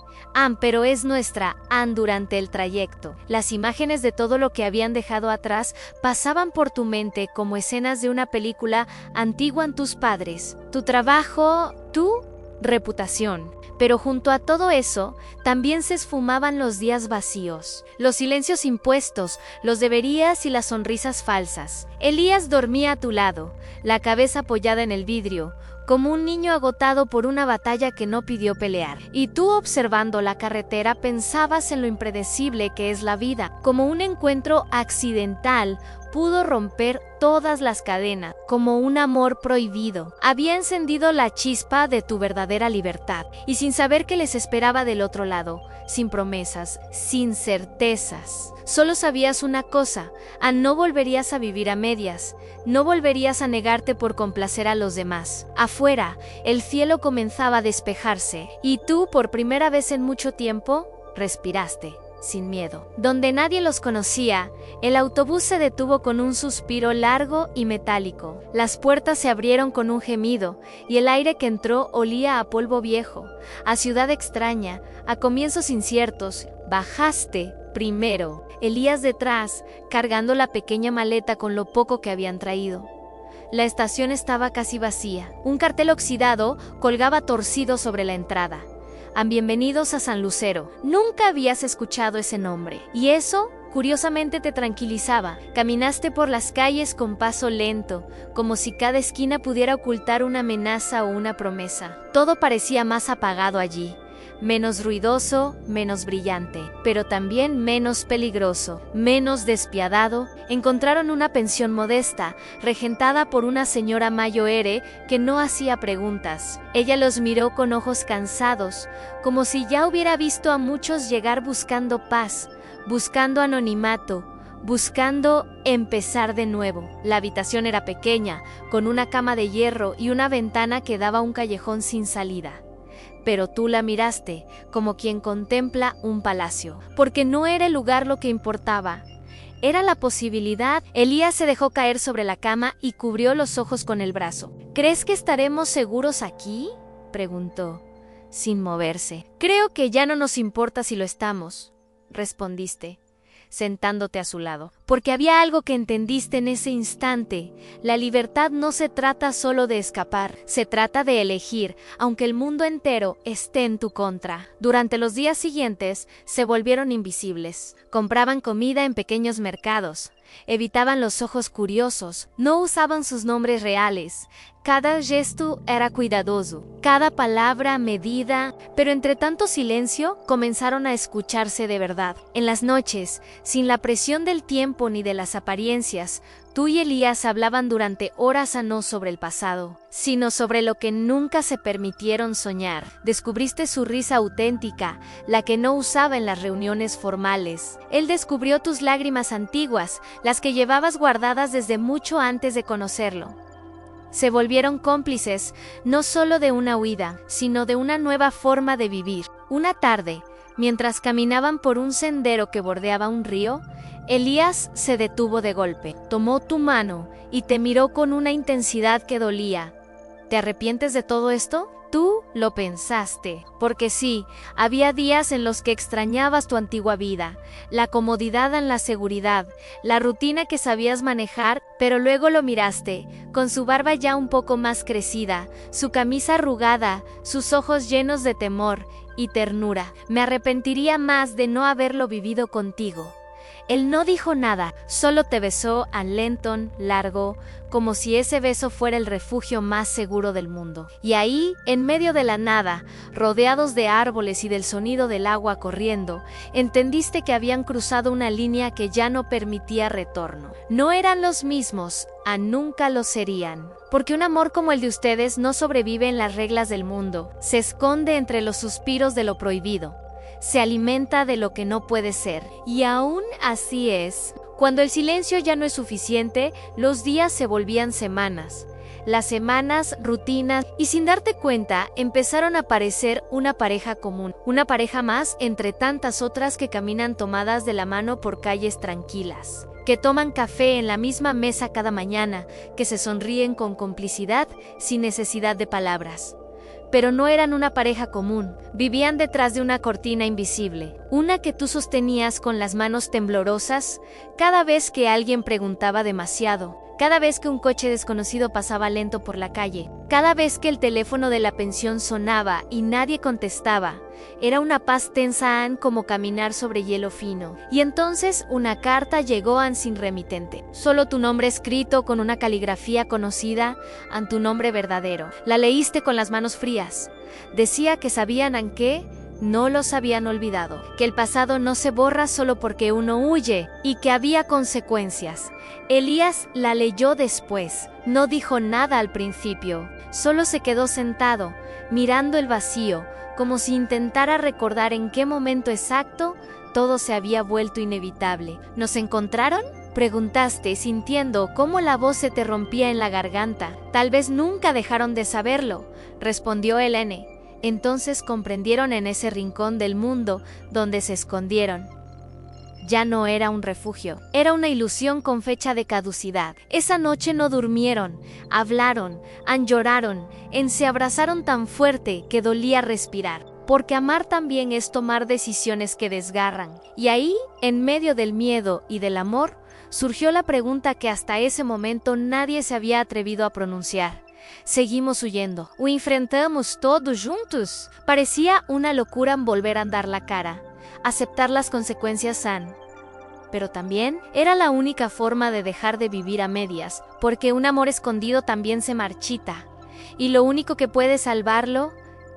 S1: pero es nuestra, durante el trayecto. Las imágenes de todo lo que habían dejado atrás pasaban por tu mente como escenas de una película antigua en tus padres. Tu trabajo, tu reputación. Pero junto a todo eso, también se esfumaban los días vacíos, los silencios impuestos, los deberías y las sonrisas falsas. Elías dormía a tu lado, la cabeza apoyada en el vidrio, como un niño agotado por una batalla que no pidió pelear. Y tú, observando la carretera, pensabas en lo impredecible que es la vida, como un encuentro accidental pudo romper todas las cadenas, como un amor prohibido. Había encendido la chispa de tu verdadera libertad, y sin saber qué les esperaba del otro lado, sin promesas, sin certezas. Solo sabías una cosa, no volverías a vivir a medias, no volverías a negarte por complacer a los demás. Afuera, el cielo comenzaba a despejarse, y tú, por primera vez en mucho tiempo, respiraste. Sin miedo. Donde nadie los conocía, el autobús se detuvo con un suspiro largo y metálico. Las puertas se abrieron con un gemido, y el aire que entró olía a polvo viejo, a ciudad extraña, a comienzos inciertos. Bajaste primero, Elías detrás, cargando la pequeña maleta con lo poco que habían traído. La estación estaba casi vacía. Un cartel oxidado colgaba torcido sobre la entrada. Bienvenidos a San Lucero. Nunca habías escuchado ese nombre. Y eso, curiosamente, te tranquilizaba. Caminaste por las calles con paso lento, como si cada esquina pudiera ocultar una amenaza o una promesa. Todo parecía más apagado allí. Menos ruidoso, menos brillante, pero también menos peligroso, menos despiadado. Encontraron una pensión modesta, regentada por una señora mayoere que no hacía preguntas. Ella los miró con ojos cansados, como si ya hubiera visto a muchos llegar buscando paz, buscando anonimato, buscando empezar de nuevo. La habitación era pequeña, con una cama de hierro y una ventana que daba a un callejón sin salida. Pero tú la miraste, como quien contempla un palacio, porque no era el lugar lo que importaba. Era la posibilidad. Elías se dejó caer sobre la cama y cubrió los ojos con el brazo. ¿Crees que estaremos seguros aquí?, preguntó, sin moverse. Creo que ya no nos importa si lo estamos, respondiste, sentándote a su lado, porque había algo que entendiste en ese instante. La libertad no se trata solo de escapar, se trata de elegir, aunque el mundo entero esté en tu contra. Durante los días siguientes se volvieron invisibles. Compraban comida en pequeños mercados, evitaban los ojos curiosos, no usaban sus nombres reales. Cada gesto era cuidadoso, cada palabra medida, pero entre tanto silencio comenzaron a escucharse de verdad. En las noches, sin la presión del tiempo ni de las apariencias, tú y Elías hablaban durante horas no sobre el pasado, sino sobre lo que nunca se permitieron soñar. Descubriste su risa auténtica, la que no usaba en las reuniones formales. Él descubrió tus lágrimas antiguas, las que llevabas guardadas desde mucho antes de conocerlo. Se volvieron cómplices, no solo de una huida, sino de una nueva forma de vivir. Una tarde, mientras caminaban por un sendero que bordeaba un río, Elías se detuvo de golpe, tomó tu mano y te miró con una intensidad que dolía. ¿Te arrepientes de todo esto? Tú lo pensaste, porque sí, había días en los que extrañabas tu antigua vida, la comodidad en la seguridad, la rutina que sabías manejar, pero luego lo miraste, con su barba ya un poco más crecida, su camisa arrugada, sus ojos llenos de temor y ternura. Me arrepentiría más de no haberlo vivido contigo. Él no dijo nada, solo te besó lento, largo, como si ese beso fuera el refugio más seguro del mundo. Y ahí, en medio de la nada, rodeados de árboles y del sonido del agua corriendo, entendiste que habían cruzado una línea que ya no permitía retorno. No eran los mismos, nunca lo serían. Porque un amor como el de ustedes no sobrevive en las reglas del mundo, se esconde entre los suspiros de lo prohibido. Se alimenta de lo que no puede ser. Y aún así es. Cuando el silencio ya no es suficiente, los días se volvían semanas. Las semanas, rutinas, y sin darte cuenta, empezaron a parecer una pareja común. Una pareja más entre tantas otras que caminan tomadas de la mano por calles tranquilas. que toman café en la misma mesa cada mañana, que se sonríen con complicidad sin necesidad de palabras. Pero no eran una pareja común, vivían detrás de una cortina invisible, una que tú sostenías con las manos temblorosas cada vez que alguien preguntaba demasiado, cada vez que un coche desconocido pasaba lento por la calle, cada vez que el teléfono de la pensión sonaba y nadie contestaba. Era una paz tensa como caminar sobre hielo fino. Y entonces una carta llegó sin remitente. Solo tu nombre escrito con una caligrafía conocida, tu nombre verdadero. La leíste con las manos frías. Decía que sabían que no los habían olvidado, que el pasado no se borra solo porque uno huye y que había consecuencias. Elías la leyó después, no dijo nada al principio, solo se quedó sentado, mirando el vacío, como si intentara recordar en qué momento exacto todo se había vuelto inevitable. ¿Nos encontraron?, preguntaste, sintiendo cómo la voz se te rompía en la garganta. Tal vez nunca dejaron de saberlo, respondió Helene. Entonces comprendieron en ese rincón del mundo donde se escondieron. Ya no era un refugio, era una ilusión con fecha de caducidad. Esa noche no durmieron, hablaron, lloraron, se abrazaron tan fuerte que dolía respirar. Porque amar también es tomar decisiones que desgarran. Y ahí, en medio del miedo y del amor, surgió la pregunta que hasta ese momento nadie se había atrevido a pronunciar. ¿Seguimos huyendo o enfrentamos todos juntos? Parecía una locura volver a dar la cara, aceptar las consecuencias pero también era la única forma de dejar de vivir a medias, porque un amor escondido también se marchita, y lo único que puede salvarlo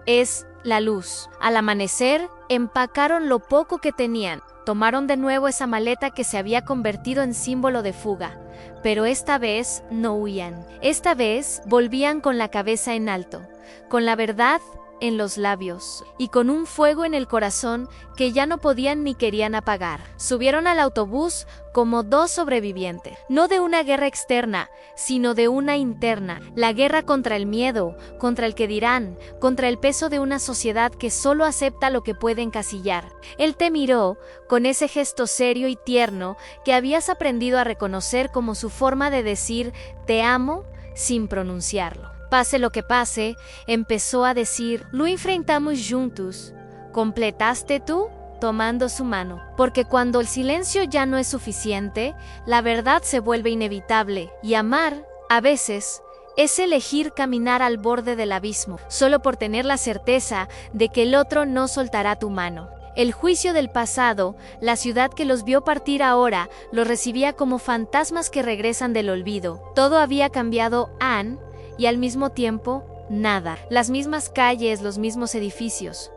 S1: es la luz. Al amanecer, empacaron lo poco que tenían, tomaron de nuevo esa maleta que se había convertido en símbolo de fuga, pero esta vez no huían. Esta vez volvían con la cabeza en alto, con la verdad en los labios y con un fuego en el corazón que ya no podían ni querían apagar. Subieron al autobús como dos sobrevivientes, no de una guerra externa, sino de una interna, la guerra contra el miedo, contra el que dirán, contra el peso de una sociedad que solo acepta lo que puede encasillar. Él te miró con ese gesto serio y tierno que habías aprendido a reconocer como su forma de decir te amo sin pronunciarlo. Pase lo que pase, empezó a decir, lo enfrentamos juntos. ¿Completaste tú? Tomando su mano. Porque cuando el silencio ya no es suficiente, la verdad se vuelve inevitable. Y amar, a veces, es elegir caminar al borde del abismo, solo por tener la certeza de que el otro no soltará tu mano. El juicio del pasado, la ciudad que los vio partir ahora, los recibía como fantasmas que regresan del olvido. Todo había cambiado, y al mismo tiempo, nada. Las mismas calles, los mismos edificios.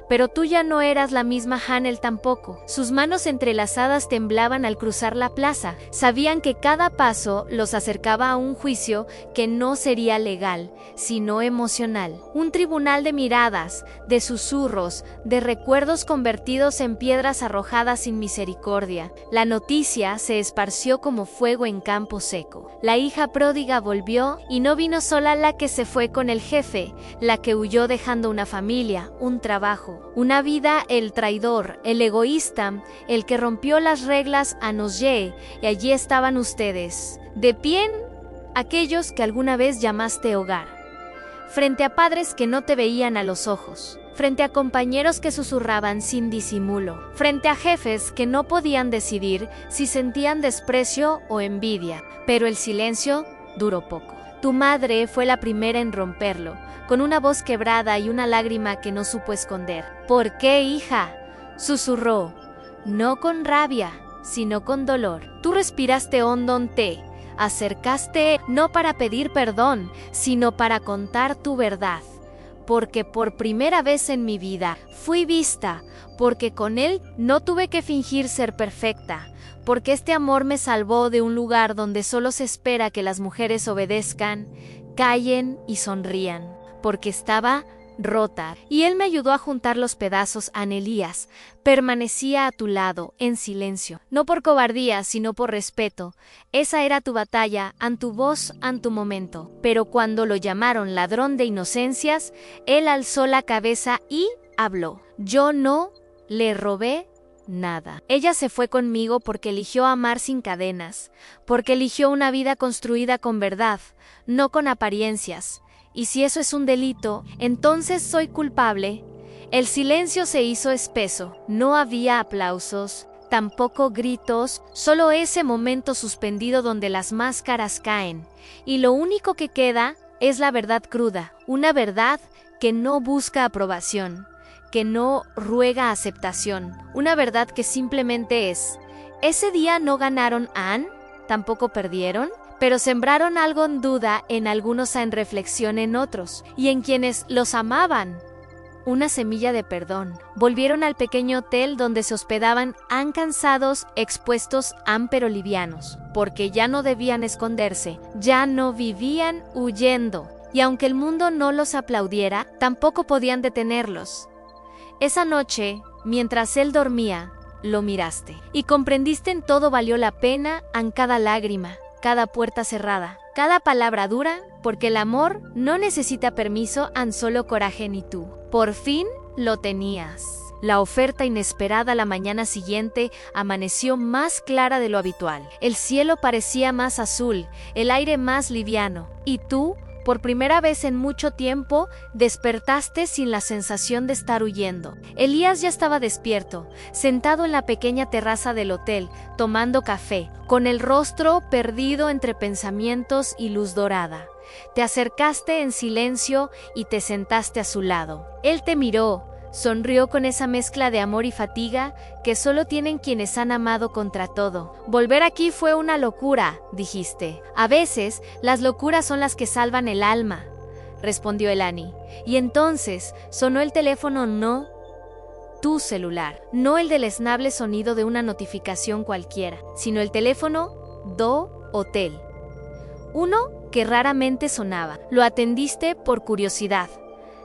S1: Pero tú ya no eras la misma Hanel tampoco. Sus manos entrelazadas temblaban al cruzar la plaza. Sabían que cada paso los acercaba a un juicio que no sería legal, sino emocional. Un tribunal de miradas, de susurros, de recuerdos convertidos en piedras arrojadas sin misericordia. La noticia se esparció como fuego en campo seco. La hija pródiga volvió y no vino sola la que se fue con el jefe, la que huyó dejando una familia, un trabajo, una vida, el traidor, el egoísta, el que rompió las reglas a Noye, y allí estaban ustedes, de pie, aquellos que alguna vez llamaste hogar, frente a padres que no te veían a los ojos, frente a compañeros que susurraban sin disimulo, frente a jefes que no podían decidir si sentían desprecio o envidia, pero el silencio duró poco. Tu madre fue la primera en romperlo, con una voz quebrada y una lágrima que no supo esconder. ¿Por qué, hija?, susurró, no con rabia, sino con dolor. Tú respiraste hondo, te acercaste no para pedir perdón, sino para contar tu verdad. Porque por primera vez en mi vida fui vista, porque con él no tuve que fingir ser perfecta, porque este amor me salvó de un lugar donde solo se espera que las mujeres obedezcan, callen y sonrían, porque estaba rota, y él me ayudó a juntar los pedazos. Elías permanecía a tu lado, en silencio, no por cobardía, sino por respeto. Esa era tu batalla, tu voz, tu momento. Pero cuando lo llamaron ladrón de inocencias, él alzó la cabeza y habló. Yo no le robé nada. Ella se fue conmigo porque eligió amar sin cadenas, porque eligió una vida construida con verdad, no con apariencias. Y si eso es un delito, entonces soy culpable. El silencio se hizo espeso. No había aplausos, tampoco gritos, solo ese momento suspendido donde las máscaras caen. Y lo único que queda es la verdad cruda, una verdad que no busca aprobación, que no ruega aceptación, una verdad que simplemente es. Ese día no ganaron Anne, tampoco perdieron, pero sembraron algo en duda en algunos, en reflexión en otros, y en quienes los amaban. Una semilla de perdón. Volvieron al pequeño hotel donde se hospedaban Anne, cansados, expuestos, Anne, pero livianos, porque ya no debían esconderse, ya no vivían huyendo, y aunque el mundo no los aplaudiera, tampoco podían detenerlos. Esa noche, mientras él dormía, lo miraste, y comprendiste en todo valió la pena, en cada lágrima, cada puerta cerrada, cada palabra dura, porque el amor no necesita permiso, an solo coraje ni tú. Por fin lo tenías. La oferta inesperada la mañana siguiente amaneció más clara de lo habitual. El cielo parecía más azul, el aire más liviano, y tú, por primera vez en mucho tiempo, despertaste sin la sensación de estar huyendo. Elías ya estaba despierto, sentado en la pequeña terraza del hotel, tomando café, con el rostro perdido entre pensamientos y luz dorada. Te acercaste en silencio y te sentaste a su lado. Él te miró, sonrió con esa mezcla de amor y fatiga que solo tienen quienes han amado contra todo. Volver aquí fue una locura, dijiste. A veces, las locuras son las que salvan el alma, respondió Elani. Y entonces, sonó el teléfono, no tu celular, no el deleznable sonido de una notificación cualquiera, sino el teléfono do hotel. Uno que raramente sonaba. Lo atendiste por curiosidad.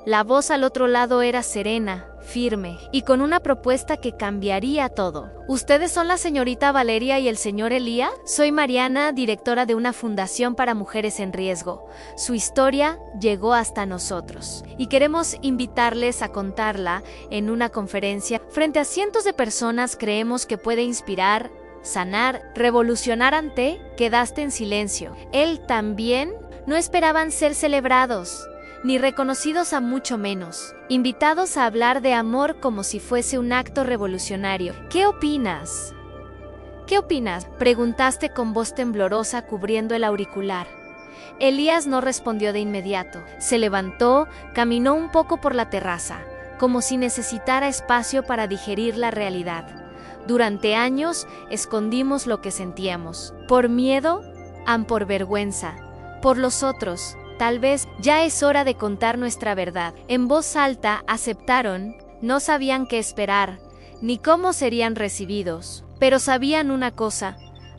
S1: La voz al otro lado era serena, firme, y con una propuesta que cambiaría todo. ¿Ustedes son la señorita Valeria y el señor Elías? Soy Mariana, directora de una fundación para mujeres en riesgo. Su historia llegó hasta nosotros, y queremos invitarles a contarla en una conferencia frente a cientos de personas. Creemos que puede inspirar, sanar, revolucionar. Ante, quedaste en silencio. Él también. No esperaban ser celebrados, ni reconocidos, a mucho menos, invitados a hablar de amor como si fuese un acto revolucionario. ¿Qué opinas? ¿Qué opinas?, preguntaste con voz temblorosa cubriendo el auricular. Elías no respondió de inmediato. Se levantó, caminó un poco por la terraza, como si necesitara espacio para digerir la realidad. Durante años escondimos lo que sentíamos, por miedo, por vergüenza, por los otros. Tal vez ya es hora de contar nuestra verdad. En voz alta aceptaron. No sabían qué esperar, ni cómo serían recibidos, pero sabían una cosa.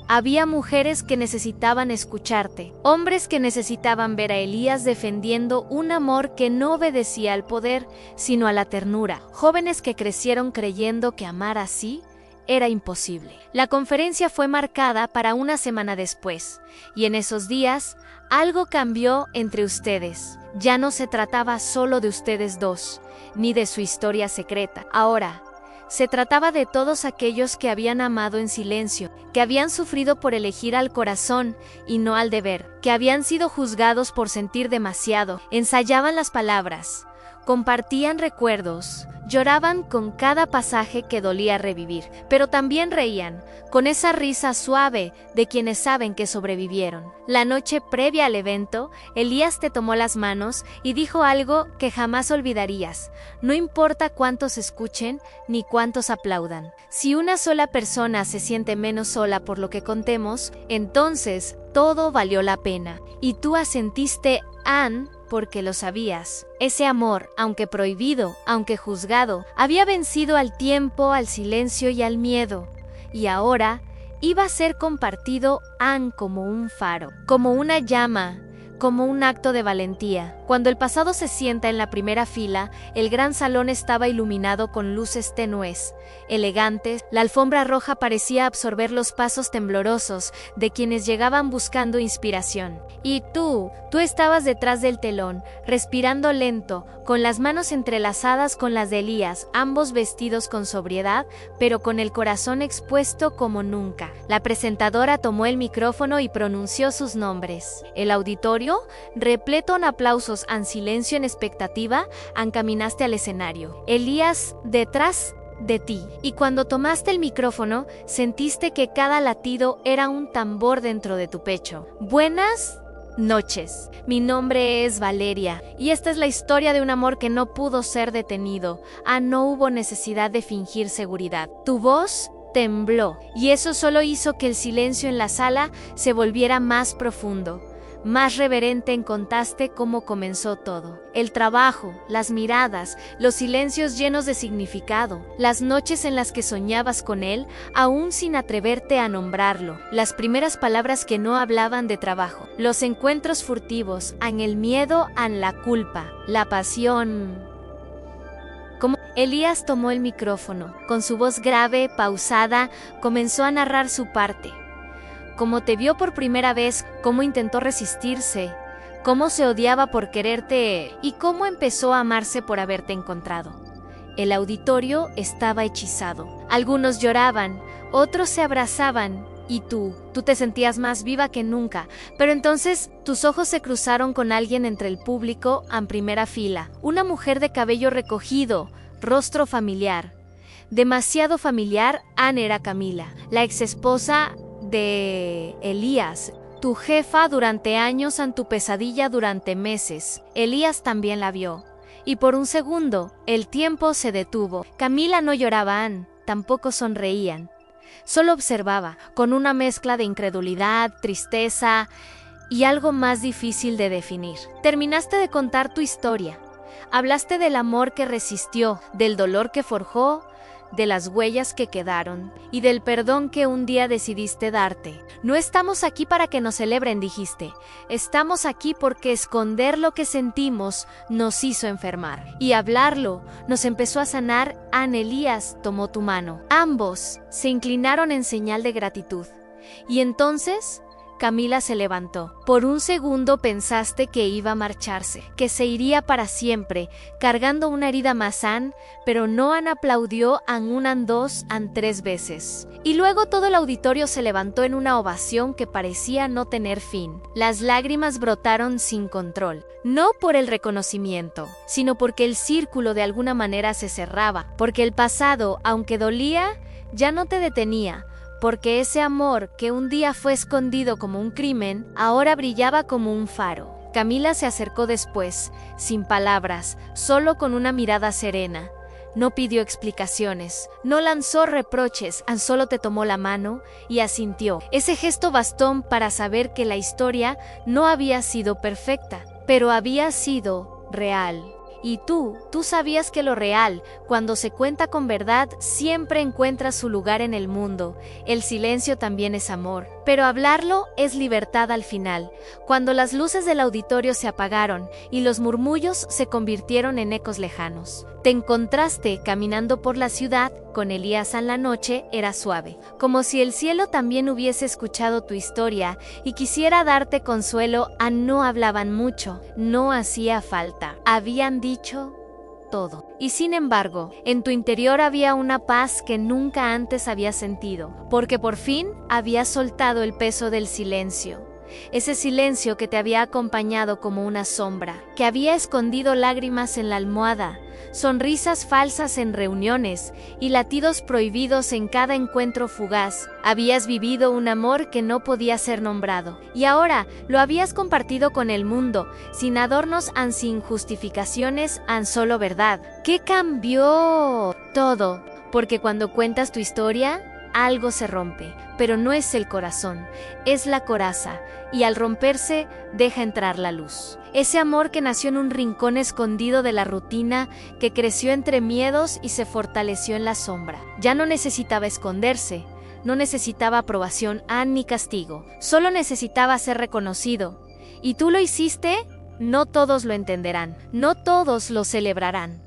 S1: Había mujeres que necesitaban escucharte, hombres que necesitaban ver a Elías defendiendo un amor que no obedecía al poder, sino a la ternura, jóvenes que crecieron creyendo que amar así era imposible. La conferencia fue marcada para una semana después, y en esos días algo cambió entre ustedes. Ya no se trataba solo de ustedes dos, ni de su historia secreta. Ahora, se trataba de todos aquellos que habían amado en silencio, que habían sufrido por elegir al corazón y no al deber, que habían sido juzgados por sentir demasiado, ensayaban las palabras, compartían recuerdos, lloraban con cada pasaje que dolía revivir, pero también reían, con esa risa suave de quienes saben que sobrevivieron. La noche previa al evento, Elías te tomó las manos y dijo algo que jamás olvidarías. No importa cuántos escuchen ni cuántos aplaudan. Si una sola persona se siente menos sola por lo que contemos, entonces todo valió la pena. Y tú asentiste, Anne, porque lo sabías. Ese amor, aunque prohibido, aunque juzgado, había vencido al tiempo, al silencio y al miedo. Y ahora iba a ser compartido, Anne, como un faro, como una llama, como un acto de valentía. Cuando el pasado se sienta en la primera fila, el gran salón estaba iluminado con luces tenues, elegantes. La alfombra roja parecía absorber los pasos temblorosos de quienes llegaban buscando inspiración. Y tú estabas detrás del telón, respirando lento, con las manos entrelazadas con las de Elías, ambos vestidos con sobriedad, pero con el corazón expuesto como nunca. La presentadora tomó el micrófono y pronunció sus nombres. El auditorio, repleto en aplausos en silencio en expectativa, encaminaste al escenario. Elías detrás de ti. Y cuando tomaste el micrófono, sentiste que cada latido era un tambor dentro de tu pecho. Buenas noches. Mi nombre es Valeria y esta es la historia de un amor que no pudo ser detenido. No hubo necesidad de fingir seguridad. Tu voz tembló y eso solo hizo que el silencio en la sala se volviera más profundo. Más reverente contaste cómo comenzó todo. El trabajo, las miradas, los silencios llenos de significado, las noches en las que soñabas con él, aún sin atreverte a nombrarlo, las primeras palabras que no hablaban de trabajo, los encuentros furtivos, en el miedo, en la culpa, la pasión. Como Elías tomó el micrófono, con su voz grave, pausada, comenzó a narrar su parte. Cómo te vio por primera vez, cómo intentó resistirse, cómo se odiaba por quererte y cómo empezó a amarse por haberte encontrado. El auditorio estaba hechizado. Algunos lloraban, otros se abrazaban y tú te sentías más viva que nunca. Pero entonces tus ojos se cruzaron con alguien entre el público en primera fila. Una mujer de cabello recogido, rostro familiar. Demasiado familiar, era Camila, la exesposa de Elías, tu jefa durante años, en tu pesadilla durante meses. Elías también la vio. Y por un segundo, el tiempo se detuvo. Camila no lloraba, tampoco sonreían. Solo observaba, con una mezcla de incredulidad, tristeza y algo más difícil de definir. Terminaste de contar tu historia. Hablaste del amor que resistió, del dolor que forjó, de las huellas que quedaron y del perdón que un día decidiste darte. No estamos aquí para que nos celebren, dijiste. Estamos aquí porque esconder lo que sentimos nos hizo enfermar. Y hablarlo nos empezó a sanar. Elías tomó tu mano. Ambos se inclinaron en señal de gratitud. Y entonces Camila se levantó. Por un segundo pensaste que iba a marcharse, que se iría para siempre, cargando una herida más, pero no aplaudió dos, tres veces. Y luego todo el auditorio se levantó en una ovación que parecía no tener fin. Las lágrimas brotaron sin control, no por el reconocimiento, sino porque el círculo de alguna manera se cerraba, porque el pasado, aunque dolía, ya no te detenía. Porque ese amor que un día fue escondido como un crimen, ahora brillaba como un faro. Camila se acercó después, sin palabras, solo con una mirada serena. No pidió explicaciones, no lanzó reproches, solo te tomó la mano y asintió. Ese gesto bastó para saber que la historia no había sido perfecta, pero había sido real. Y tú sabías que lo real, cuando se cuenta con verdad, siempre encuentra su lugar en el mundo. El silencio también es amor, pero hablarlo es libertad al final. Cuando las luces del auditorio se apagaron y los murmullos se convirtieron en ecos lejanos. Te encontraste caminando por la ciudad con Elías. En la noche era suave, como si el cielo también hubiese escuchado tu historia y quisiera darte consuelo. No hablaban mucho, no hacía falta. Habían dicho todo. Y sin embargo, en tu interior había una paz que nunca antes habías sentido, porque por fin habías soltado el peso del silencio. Ese silencio que te había acompañado como una sombra, que había escondido lágrimas en la almohada, sonrisas falsas en reuniones y latidos prohibidos en cada encuentro fugaz. Habías vivido un amor que no podía ser nombrado, y ahora lo habías compartido con el mundo, sin adornos, sin justificaciones, solo verdad. ¿Qué cambió? Todo, porque cuando cuentas tu historia, algo se rompe, pero no es el corazón, es la coraza, y al romperse, deja entrar la luz. Ese amor que nació en un rincón escondido de la rutina, que creció entre miedos y se fortaleció en la sombra. Ya no necesitaba esconderse, no necesitaba aprobación ni castigo, solo necesitaba ser reconocido. Y tú lo hiciste No todos lo entenderán, no todos lo celebrarán.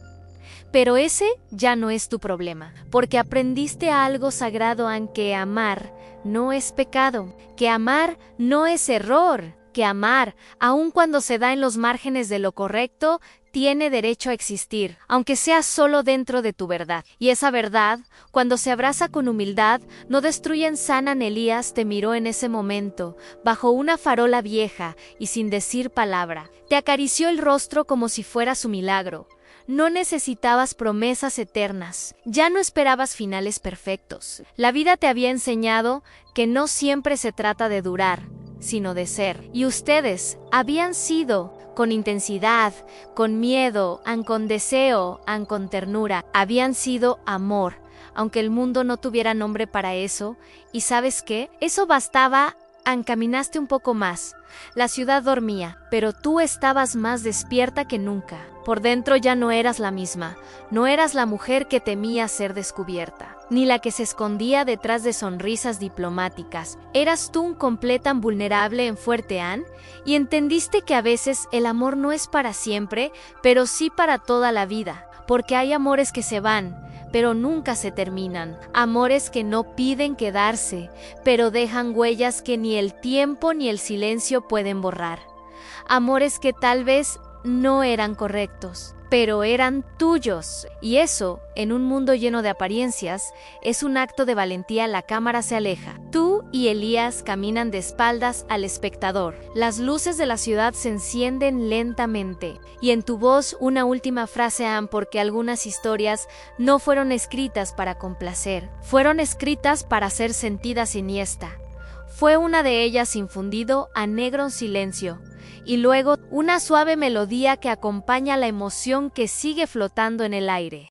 S1: Pero ese ya no es tu problema, porque aprendiste algo sagrado en que amar no es pecado, que amar no es error, que amar, aun cuando se da en los márgenes de lo correcto, tiene derecho a existir, aunque sea solo dentro de tu verdad. Y esa verdad, cuando se abraza con humildad, no destruye en sana. Elías te miró en ese momento, bajo una farola vieja y sin decir palabra. Te acarició el rostro como si fuera su milagro. No necesitabas promesas eternas, ya no esperabas finales perfectos. La vida te había enseñado que no siempre se trata de durar, sino de ser. Y ustedes habían sido, con intensidad, con miedo, con deseo, con ternura, habían sido amor, aunque el mundo no tuviera nombre para eso. ¿Y sabes qué? Eso bastaba. Caminaste un poco más. La ciudad dormía, pero tú estabas más despierta que nunca. Por dentro ya no eras la misma. No eras la mujer que temía ser descubierta, ni la que se escondía detrás de sonrisas diplomáticas. Eras tú un completa vulnerable en Fuerte Ann, y entendiste que a veces el amor no es para siempre, pero sí para toda la vida, porque hay amores que se van, pero nunca se terminan. Amores que no piden quedarse, pero dejan huellas que ni el tiempo ni el silencio pueden borrar. Amores que tal vez no eran correctos, pero eran tuyos. Y eso, en un mundo lleno de apariencias, es un acto de valentía. La cámara se aleja. Tú y Elías caminan de espaldas al espectador. Las luces de la ciudad se encienden lentamente. Y en tu voz una última frase, porque algunas historias no fueron escritas para complacer. Fueron escritas para ser sentidas en esta. Fue una de ellas infundido a negro silencio. Y luego una suave melodía que acompaña la emoción que sigue flotando en el aire.